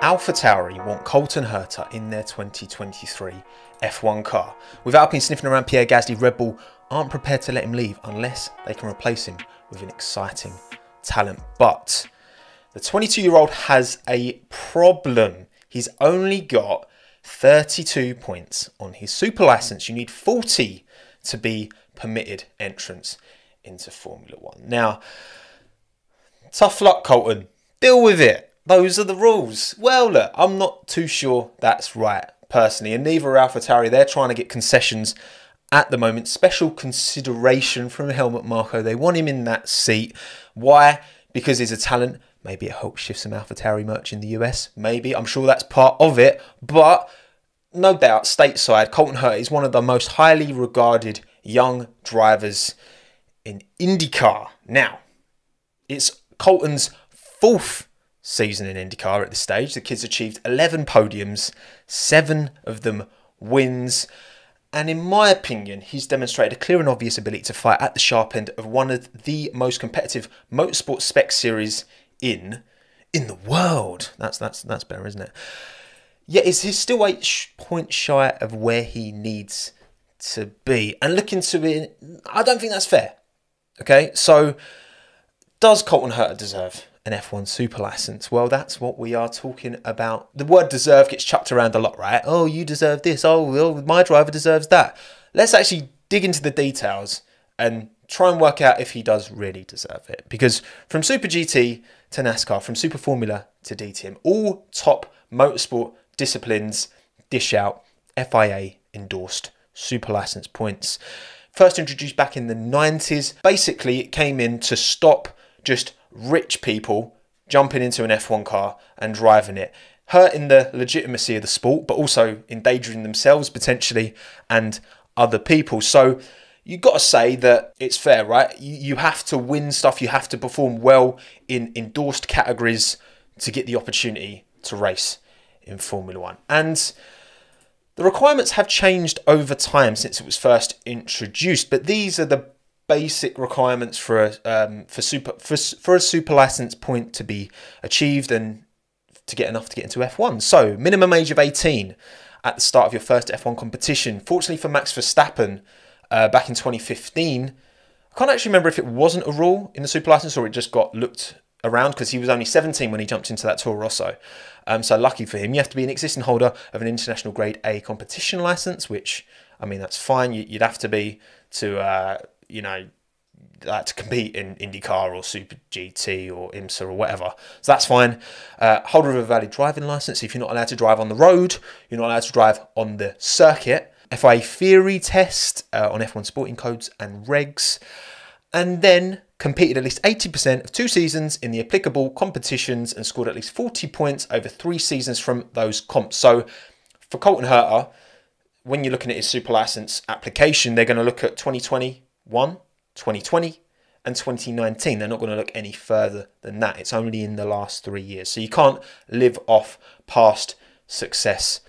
AlphaTauri want Colton Herta in their 2023 F1 car. With Alpine sniffing around Pierre Gasly, Red Bull aren't prepared to let him leave unless they can replace him with an exciting talent. But the 22-year-old has a problem. He's only got 32 points on his super license. You need 40 to be permitted entrance into Formula One. Now, tough luck, Colton. Deal with it. Those are the rules. Well, look, I'm not too sure that's right, personally. And neither are AlphaTauri. They're trying to get concessions at the moment. Special consideration from Helmut Marko. They want him in that seat. Why? Because he's a talent. Maybe it helps shift some AlphaTauri merch in the US. Maybe. I'm sure that's part of it. But no doubt, stateside, Colton Herta is one of the most highly regarded young drivers in Indycar. Now, it's Colton's fourth season in Indycar at this stage. The kid's achieved 11 podiums, 7 of them wins. And in my opinion, he's demonstrated a clear and obvious ability to fight at the sharp end of one of the most competitive motorsport spec series in the world. That's better, isn't it? Yet he's still 8 points shy of where he needs to be. And looking to it, I don't think that's fair. Okay, so does Colton Herta deserve an F1 super license? Well, that's what we are talking about. The word deserve gets chucked around a lot, right? Oh, you deserve this. Oh, well, my driver deserves that. Let's actually dig into the details and try and work out if he does really deserve it. Because from Super GT to NASCAR, from Super Formula to DTM, all top motorsport disciplines dish out FIA endorsed super license points. First introduced back in the 90s. Basically, it came in to stop just rich people jumping into an F1 car and driving it, hurting the legitimacy of the sport, but also endangering themselves potentially and other people. So you've got to say that it's fair, right? You have to win stuff. You have to perform well in endorsed categories to get the opportunity to race in Formula One. And the requirements have changed over time since it was first introduced, but these are the basic requirements for a super license point to be achieved and to get enough to get into F1. So minimum age of 18 at the start of your first F1 competition. Fortunately for Max Verstappen, back in 2015, I can't actually remember if it wasn't a rule in the super license or it just got looked around because he was only 17 when he jumped into that Toro Rosso. So lucky for him. You have to be an existing holder of an international grade A competition license, which, I mean, that's fine. You'd have to be to to compete in IndyCar or Super GT or IMSA or whatever. So that's fine. Holder of a valid driving license. If you're not allowed to drive on the road, you're not allowed to drive on the circuit. FIA theory test on F1 sporting codes and regs. And then competed at least 80% of 2 seasons in the applicable competitions and scored at least 40 points over 3 seasons from those comps. So for Colton Herta, when you're looking at his super license application, they're going to look at 2021, 2020 and 2019. They're not going to look any further than that. It's only in the last 3 years. So you can't live off past success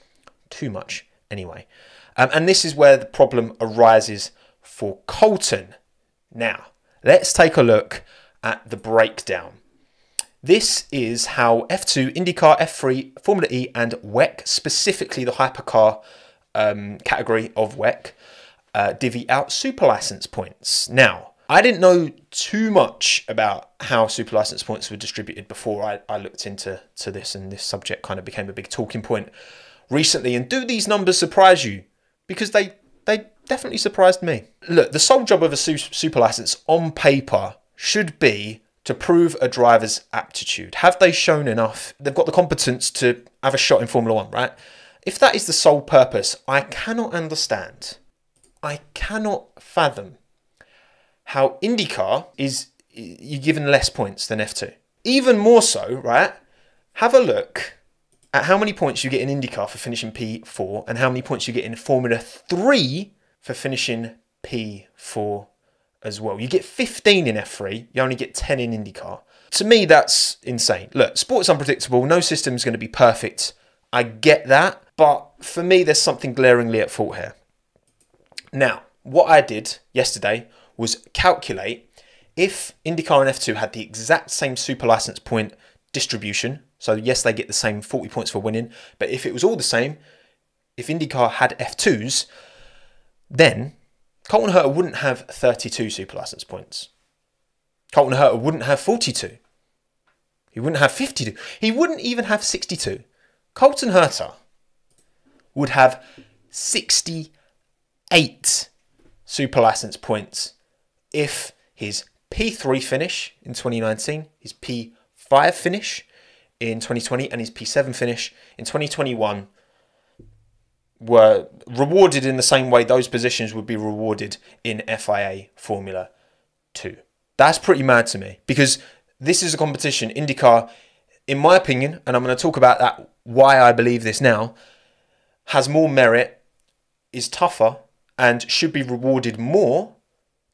too much anyway. And this is where the problem arises for Colton. Now, let's take a look at the breakdown. This is how F2, IndyCar, F3, Formula E and WEC, specifically the hypercar category of WEC, divvy out super license points. Now, I didn't know too much about how super license points were distributed before I looked into this, and this subject kind of became a big talking point recently. And do these numbers surprise you? Because they definitely surprised me. Look, the sole job of a super license on paper should be to prove a driver's aptitude. Have they shown enough? They've got the competence to have a shot in Formula One, right? If that is the sole purpose, I cannot understand, I cannot fathom how IndyCar is you're given less points than F2. Even more so, right? Have a look at how many points you get in IndyCar for finishing P4 and how many points you get in Formula 3 for finishing P4 as well. You get 15 in F3, you only get 10 in IndyCar. To me, that's insane. Look, sport's unpredictable. No system is going to be perfect. I get that. But for me, there's something glaringly at fault here. Now, what I did yesterday was calculate if IndyCar and F2 had the exact same super license point distribution. So yes, they get the same 40 points for winning. But if it was all the same, if IndyCar had F2s, then Colton Herta wouldn't have 32 super license points. Colton Herta wouldn't have 42. He wouldn't have 52. He wouldn't even have 62. Colton Herta would have 68 super license points if his P3 finish in 2019, his P5 finish in 2020, and his P7 finish in 2021 were rewarded in the same way those positions would be rewarded in FIA Formula 2. That's pretty mad to me, because this is a competition. IndyCar, in my opinion, and I'm going to talk about that, why I believe this now, has more merit, is tougher, and should be rewarded more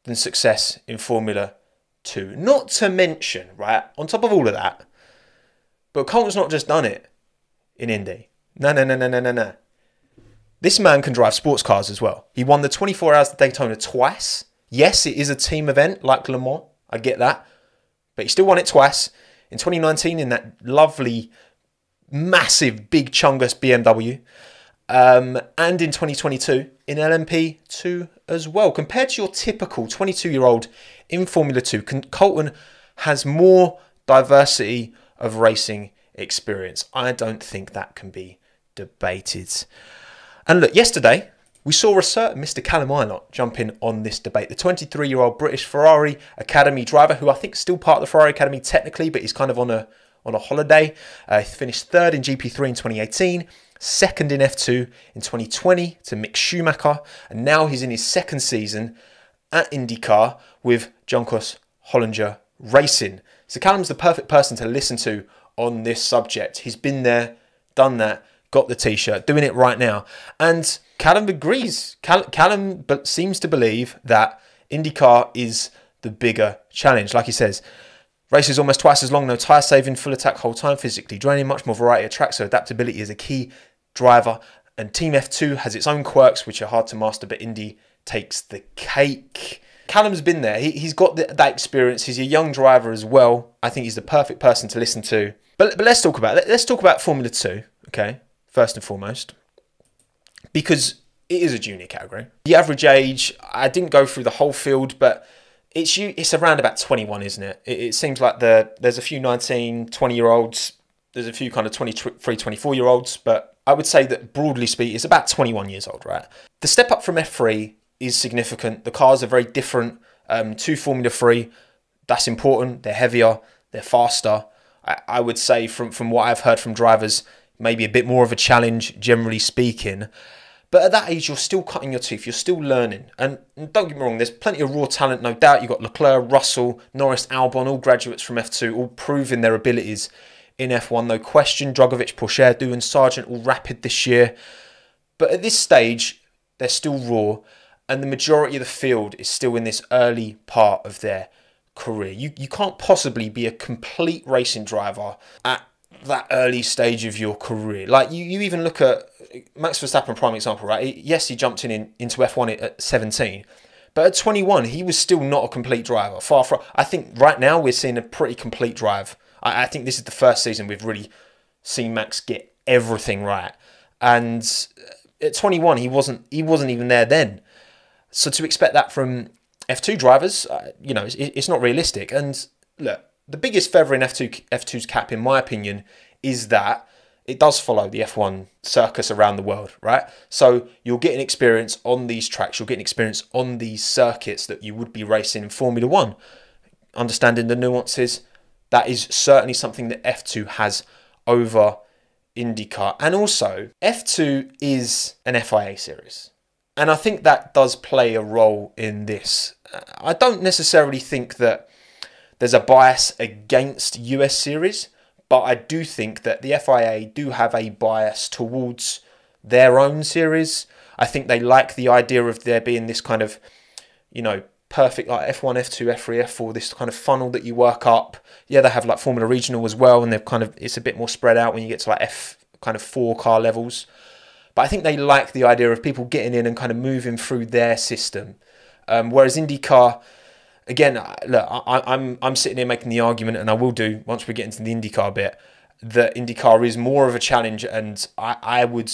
than success in Formula 2. Not to mention, right, on top of all of that, but Colton's not just done it in Indy. No. This man can drive sports cars as well. He won the 24 Hours of Daytona twice. Yes, it is a team event like Le Mans. I get that. But he still won it twice. In 2019 in that lovely, massive, big chungus BMW. And in 2022 in LMP2 as well. Compared to your typical 22-year-old in Formula 2, Colton has more diversity of racing experience. I don't think that can be debated. And look, yesterday we saw a certain Mr. Callum Ilott jump in on this debate. The 23-year-old British Ferrari Academy driver, who I think is still part of the Ferrari Academy technically, but he's kind of on a holiday. He finished third in GP3 in 2018, second in F2 in 2020 to Mick Schumacher, and now he's in his second season at IndyCar with Juncos Hollinger Racing. So Callum's the perfect person to listen to on this subject. He's been there, done that, got the t-shirt, doing it right now. And Callum agrees. Callum seems to believe that IndyCar is the bigger challenge. Like he says, race is almost twice as long, no tyre saving, full attack whole time, physically draining, much more variety of tracks, so adaptability is a key driver. And Team F2 has its own quirks, which are hard to master, but Indy takes the cake. Callum's been there. He's got that experience. He's a young driver as well. I think he's the perfect person to listen to. But let's talk about it. Let's talk about Formula 2, okay? First and foremost, because it is a junior category. The average age, I didn't go through the whole field, but it's around about 21, isn't it? It seems like there's a few 19, 20-year-olds. There's a few kind of 23, 24-year-olds, but I would say that broadly speaking, it's about 21 years old, right? The step up from F3 is significant. The cars are very different to Formula 3. That's important. They're heavier. They're faster. I would say from what I've heard from drivers, maybe a bit more of a challenge, generally speaking. But at that age, you're still cutting your teeth. You're still learning. And don't get me wrong, there's plenty of raw talent, no doubt. You've got Leclerc, Russell, Norris, Albon, all graduates from F2, all proving their abilities in F1. No question. Drogovic, Pourchaire, and Sargent all rapid this year. But at this stage, they're still raw. And the majority of the field is still in this early part of their career. You can't possibly be a complete racing driver at that early stage of your career. Like you even look at Max Verstappen, prime example, right? Yes, he jumped into F1 at 17, but at 21, he was still not a complete driver. Far from. I think right now we're seeing a pretty complete drive. I think this is the first season we've really seen Max get everything right. And at 21, he wasn't even there then. So to expect that from F2 drivers, it's not realistic. And look, the biggest feather in F2's cap, in my opinion, is that it does follow the F1 circus around the world, right? So you're getting experience on these tracks, you're getting experience on these circuits that you would be racing in Formula 1. Understanding the nuances, that is certainly something that F2 has over IndyCar. And also, F2 is an FIA series. And I think that does play a role in this. I don't necessarily think that there's a bias against US series, but I do think that the FIA do have a bias towards their own series. I think they like the idea of there being this kind of, perfect like F1, F2, F3, F4, this kind of funnel that you work up. Yeah, they have like Formula Regional as well, and it's a bit more spread out when you get to like F4 car levels. But I think they like the idea of people getting in and kind of moving through their system. Whereas IndyCar, again, look, I'm sitting here making the argument, and I will do once we get into the IndyCar bit, that IndyCar is more of a challenge, and I would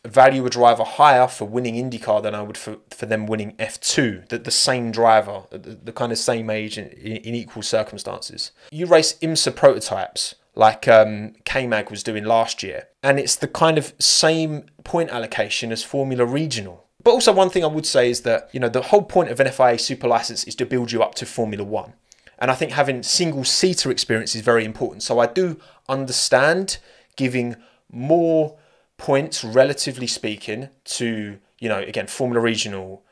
value a driver higher for winning IndyCar than I would for them winning F2, that the same driver, the kind of same age in equal circumstances. You race IMSA prototypes like K-Mag was doing last year, and it's the kind of same point allocation as Formula Regional. But also one thing I would say is that, you know, the whole point of an FIA super license is to build you up to Formula One. And I think having single-seater experience is very important. So I do understand giving more points, relatively speaking, to, you know, again, Formula Regional,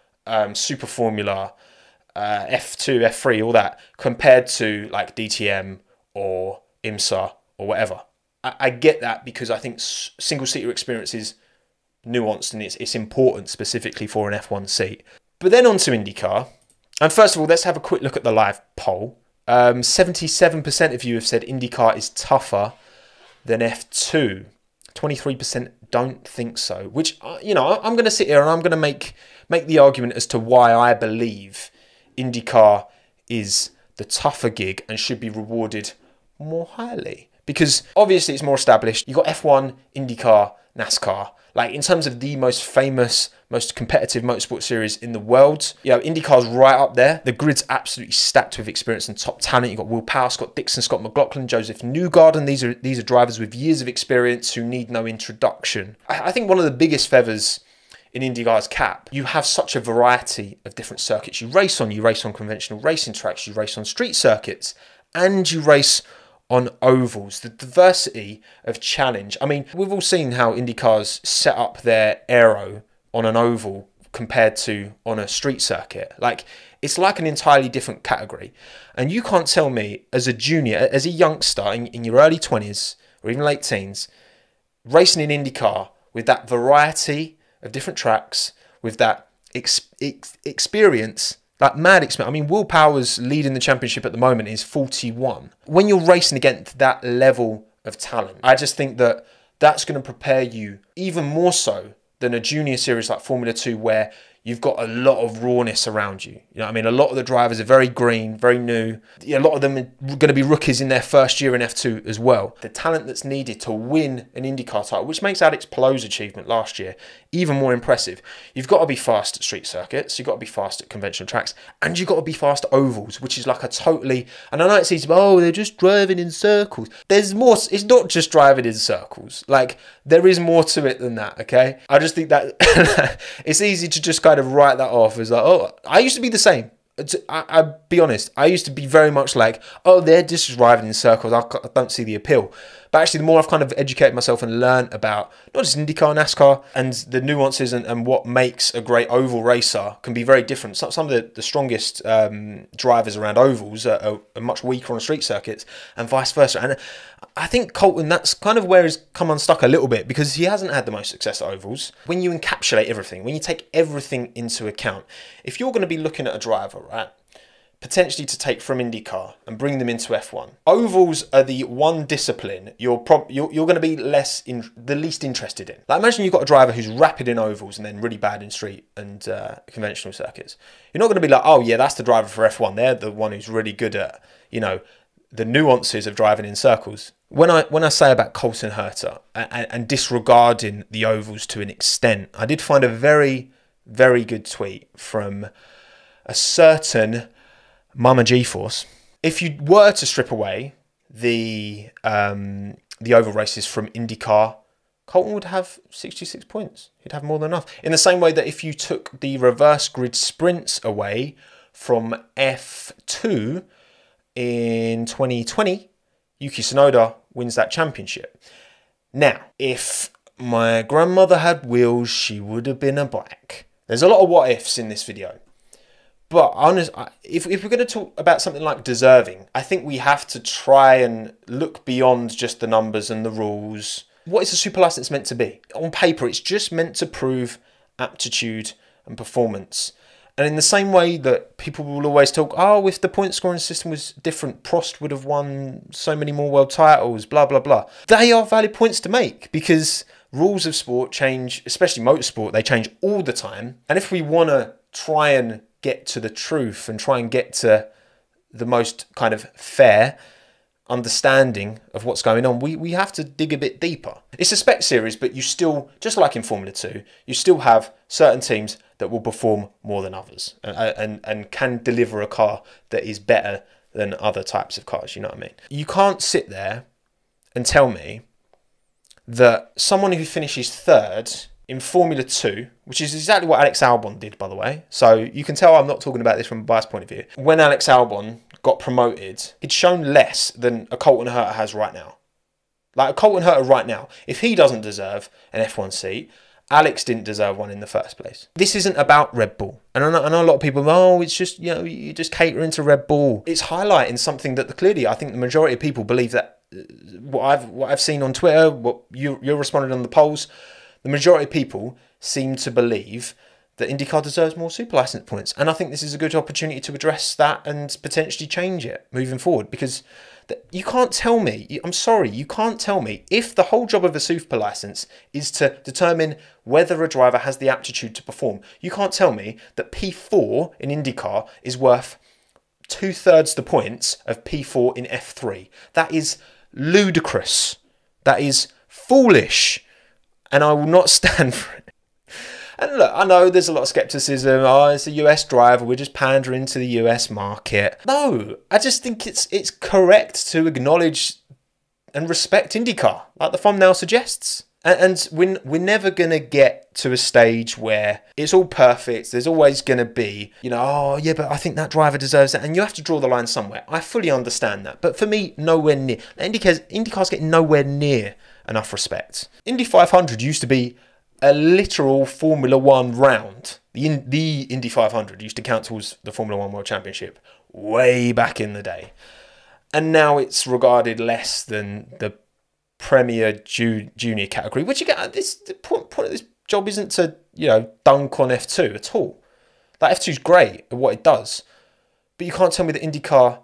Super Formula, F2, F3, all that, compared to like DTM or IMSA or whatever. I get that, because I think single-seater experience is nuanced and it's important specifically for an F1 seat. But then on to IndyCar. And first of all, let's have a quick look at the live poll. 77% of you have said IndyCar is tougher than F2. 23% don't think so, which, you know, I'm going to sit here and I'm going to make the argument as to why I believe IndyCar is the tougher gig and should be rewarded more highly. Because obviously it's more established. You've got F1, IndyCar, NASCAR. Like, in terms of the most famous, most competitive motorsport series in the world, you know, IndyCar's right up there. The grid's absolutely stacked with experience and top talent. You've got Will Power, Scott Dixon, Scott McLaughlin, Joseph Newgarden. These are drivers with years of experience who need no introduction. I think one of the biggest feathers in IndyCar's cap, you have such a variety of different circuits you race on. You race on conventional racing tracks, you race on street circuits, and you race on ovals. The diversity of challenge. I mean, we've all seen how IndyCars set up their aero on an oval compared to on a street circuit. Like, it's like an entirely different category. And you can't tell me, as a junior, as a youngster in your early 20s or even late teens, racing in IndyCar with that variety of different tracks, with that experience, like mad experience. I mean, Will Power's leading the championship at the moment is 41. When you're racing against that level of talent, I just think that that's going to prepare you even more so than a junior series like Formula 2, where you've got a lot of rawness around you. You know what I mean? A lot of the drivers are very green, very new. A lot of them are going to be rookies in their first year in F2 as well. The talent that's needed to win an IndyCar title, which makes Alex Palou's achievement last year even more impressive. You've got to be fast at street circuits, you've got to be fast at conventional tracks, and you've got to be fast at ovals, which is like a totally... And I know it's easy, oh, they're just driving in circles. There's more. It's not just driving in circles. Like, there is more to it than that, okay? I just think that it's easy to just kind of write that off as like, oh, I used to be the same. I'll be honest, I used to be very much like, oh, they're just driving in circles, I don't see the appeal. But actually, the more I've kind of educated myself and learned about not just IndyCar, NASCAR, and the nuances and what makes a great oval racer can be very different. Some of the strongest drivers around ovals are much weaker on street circuits, and vice versa. And I think Colton, that's kind of where he's come unstuck a little bit, because he hasn't had the most success at ovals. When you encapsulate everything, when you take everything into account, if you're going to be looking at a driver, right, potentially to take from IndyCar and bring them into F1, ovals are the one discipline you're going to be the least interested in. Like, imagine you've got a driver who's rapid in ovals and then really bad in street and conventional circuits. You're not going to be like, oh yeah, that's the driver for F1. They're the one who's really good at, you know, the nuances of driving in circles. When I say about Colton Herta and disregarding the ovals to an extent, I did find a very, very good tweet from a certain Mama G-Force. If you were to strip away the oval races from IndyCar, Colton would have 66 points. He'd have more than enough. In the same way that if you took the reverse grid sprints away from F2 in 2020, Yuki Tsunoda wins that championship. Now, if my grandmother had wheels, she would have been a bike. There's a lot of what ifs in this video. But if we're going to talk about something like deserving, I think we have to try and look beyond just the numbers and the rules. What is a super license meant to be? On paper, it's just meant to prove aptitude and performance. And in the same way that people will always talk, oh, if the point scoring system was different, Prost would have won so many more world titles, blah, blah, blah. They are valid points to make, because rules of sport change, especially motorsport, they change all the time. And if we want to try and get to the truth and try and get to the most kind of fair understanding of what's going on, we have to dig a bit deeper. It's a spec series, but you still, just like in Formula 2, you still have certain teams that will perform more than others and can deliver a car that is better than other types of cars, you know what I mean? You can't sit there and tell me that someone who finishes third in Formula 2, which is exactly what Alex Albon did, by the way. So you can tell I'm not talking about this from a biased point of view. When Alex Albon got promoted, he'd shown less than a Colton Herta has right now. Like a Colton Herta right now, if he doesn't deserve an F1 seat, Alex didn't deserve one in the first place. This isn't about Red Bull. And I know a lot of people, oh, it's just, you know, you're just catering to Red Bull. It's highlighting something that clearly I think the majority of people believe that what I've seen on Twitter, what you're responding on the polls, the majority of people seem to believe that IndyCar deserves more super license points. And I think this is a good opportunity to address that and potentially change it moving forward, because you can't tell me, I'm sorry, you can't tell me, if the whole job of a super license is to determine whether a driver has the aptitude to perform, you can't tell me that P4 in IndyCar is worth 2/3 the points of P4 in F3. That is ludicrous. That is foolish. And I will not stand for it. And look, I know there's a lot of skepticism. Oh, it's a US driver. We're just pandering to the US market. No, I just think it's correct to acknowledge and respect IndyCar, like the thumbnail suggests. And we're never going to get to a stage where it's all perfect. There's always going to be, you know, oh, yeah, but I think that driver deserves that. And you have to draw the line somewhere. I fully understand that. But for me, nowhere near. IndyCar's getting nowhere near enough respect. Indy 500 used to be a literal Formula 1 round. The Indy 500 used to count towards the Formula 1 World Championship way back in the day. And now it's regarded less than the Premier Junior category, which again, the point of this job isn't to, you know, dunk on F2 at all. Like, F2 is great at what it does, but you can't tell me that IndyCar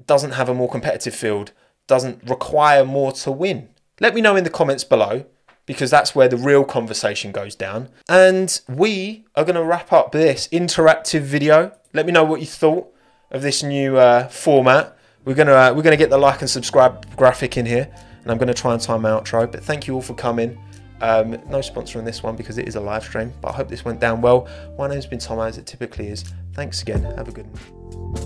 doesn't have a more competitive field, doesn't require more to win. Let me know in the comments below, because that's where the real conversation goes down. And we are going to wrap up this interactive video. Let me know what you thought of this new format. We're gonna get the like and subscribe graphic in here, and I'm gonna try and time my outro. But thank you all for coming. No sponsor on this one because it is a live stream, but I hope this went down well. My name's been Tommo, as it typically is. Thanks again. Have a good one.